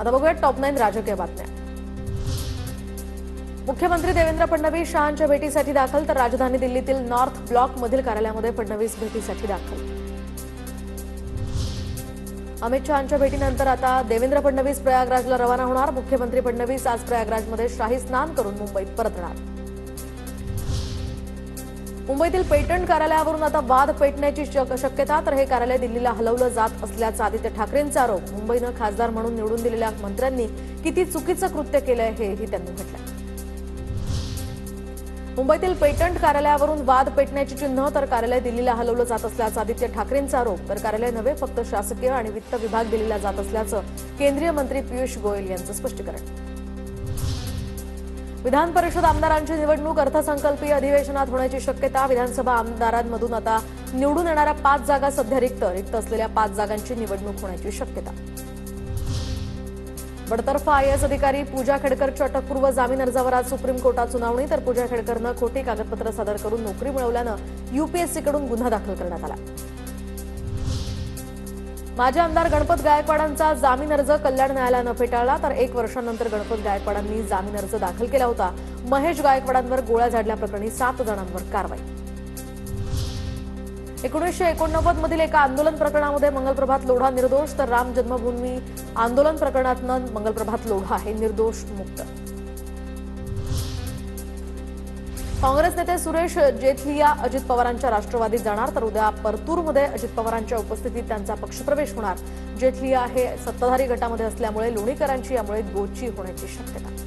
आता बघूया टॉप 9 राजकीय बातम्या। मुख्यमंत्री देवेंद्र फडणवीस शहांच्या भेटीसाठी दाखल, तर राजधानी दिल्लीतील नॉर्थ ब्लॉक मधील कार्यालयामध्ये फडणवीस भेटीसाठी दाखल। अमित शहांच्या भेटीनंतर आता देवेंद्र फडणवीस प्रयागराजला रवाना होणार। मुख्यमंत्री फडणवीस आज प्रयागराजमध्ये शाही स्नान करून मुंबईत परतणार। मुंबईतील पेटंट कार्यालयावरून आता वाद पेटण्याची शक्यता, तर हे कार्यालय दिल्लीला हलवलं जात असल्याचा आदित्य ठाकरेंचा आरोप। मुंबईनं खासदार म्हणून निवडून दिलेल्या मंत्र्यांनी किती चुकीचं कृत्य केलंय हेही त्यांनी म्हटलं। मुंबईतील पेटंट कार्यालयावरून वाद पेटण्याची चिन्ह, तर कार्यालय दिल्लीला हलवलं जात असल्याचा आदित्य ठाकरेंचा आरोप। तर कार्यालय नव्हे, फक्त शासकीय आणि वित्त विभाग दिल्लीला जात असल्याचं केंद्रीय मंत्री पियुष गोयल यांचं स्पष्टीकरण। विधान परिषद आमदारांची निवडणूक अर्थसंकल्पीय अधिवेशनात होण्याची शक्यता। विधानसभा आमदारांमधून आता निवडून येणाऱ्या 5 जागा सध्या रिक्त असलेल्या 5 जागांची निवडणूक होण्याची शक्यता। बडतर्फ आयएएस अधिकारी पूजा खेडकरच्या अटकपूर्व जामीन अर्जावर आज सुप्रीम कोर्टात सुनावणी, तर पूजा खेडकरनं खोटी कागदपत्र सादर करून नोकरी मिळवल्यानं यूपीएससीकडून गुन्हा दाखल करण्यात आला। माजी आमदार गणपत गायकवाडांचा जामीन अर्ज कल्याण न्यायालयानं फेटाळला, तर 1 वर्षानंतर गणपत गायकवाडांनी जामीन अर्ज दाखल केला होता। महेश गायकवाडांवर गोळ्या झाडल्याप्रकरणी 7 जणांवर कारवाई। 1989 मधील एका आंदोलन प्रकरणामध्ये मंगलप्रभात लोढा निर्दोष, तर राम जन्मभूमी आंदोलन प्रकरणातनं मंगलप्रभात लोढा हे निर्दोष मुक्त। काँग्रेस नेते सुरेश जेथलिया अजित पवारांच्या राष्ट्रवादीत जाणार, तर उद्या परतूरमध्ये अजित पवारांच्या उपस्थितीत त्यांचा पक्षप्रवेश होणार। जेथलिया हे सत्ताधारी गटामध्ये असल्यामुळे लोणीकरांची यामुळे गोची होण्याची शक्यता।